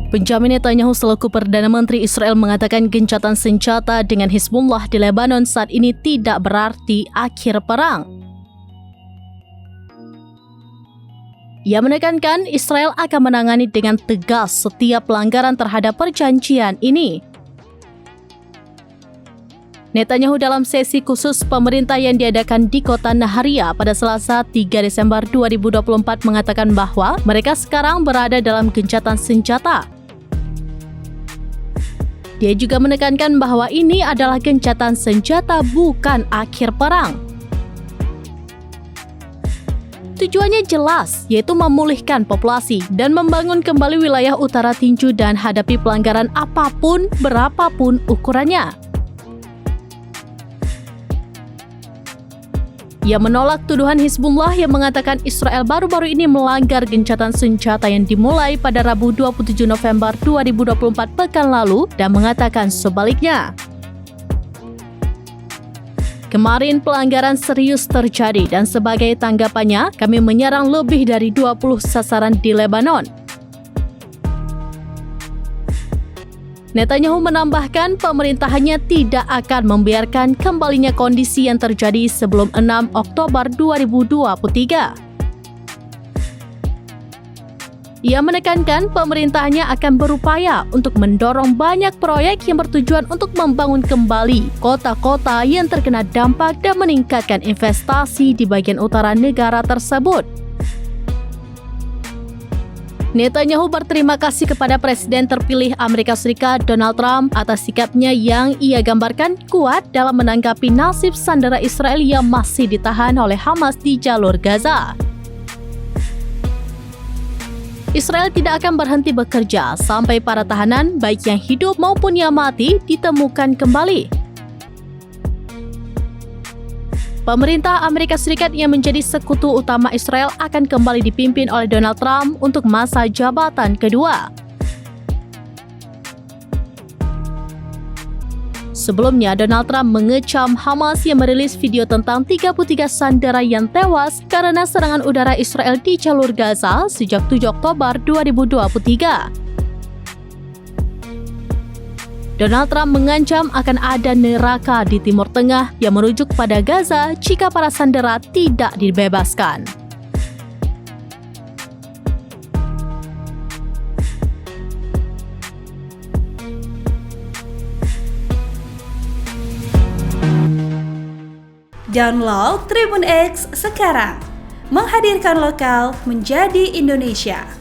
Benjamin Netanyahu selaku Perdana Menteri Israel mengatakan gencatan senjata dengan Hizbullah di Lebanon saat ini tidak berarti akhir perang. Ia menekankan Israel akan menangani dengan tegas setiap pelanggaran terhadap perjanjian ini. Netanyahu dalam sesi khusus pemerintah yang diadakan di kota Naharia pada Selasa 3 Desember 2024 mengatakan bahwa mereka sekarang berada dalam gencatan senjata. Dia juga menekankan bahwa ini adalah gencatan senjata bukan akhir perang. Tujuannya jelas, yaitu memulihkan populasi dan membangun kembali wilayah utara tinju dan hadapi pelanggaran apapun, berapapun ukurannya. Ia menolak tuduhan Hizbullah yang mengatakan Israel baru-baru ini melanggar gencatan senjata yang dimulai pada Rabu 27 November 2024 pekan lalu dan mengatakan sebaliknya. Kemarin pelanggaran serius terjadi dan sebagai tanggapannya kami menyerang lebih dari 20 sasaran di Lebanon. Netanyahu menambahkan pemerintahannya tidak akan membiarkan kembalinya kondisi yang terjadi sebelum 6 Oktober 2023. Ia menekankan pemerintahannya akan berupaya untuk mendorong banyak proyek yang bertujuan untuk membangun kembali kota-kota yang terkena dampak dan meningkatkan investasi di bagian utara negara tersebut. Netanyahu berterima kasih kepada Presiden terpilih Amerika Serikat Donald Trump atas sikapnya yang ia gambarkan kuat dalam menanggapi nasib sandera Israel yang masih ditahan oleh Hamas di jalur Gaza. Israel tidak akan berhenti bekerja sampai para tahanan, baik yang hidup maupun yang mati, ditemukan kembali. Pemerintah Amerika Serikat yang menjadi sekutu utama Israel akan kembali dipimpin oleh Donald Trump untuk masa jabatan kedua. Sebelumnya, Donald Trump mengecam Hamas yang merilis video tentang 33 sandera yang tewas karena serangan udara Israel di jalur Gaza sejak 7 Oktober 2023. Donald Trump mengancam akan ada neraka di Timur Tengah yang merujuk pada Gaza jika para sandera tidak dibebaskan. Download Tribun X sekarang, menghadirkan lokal menjadi Indonesia.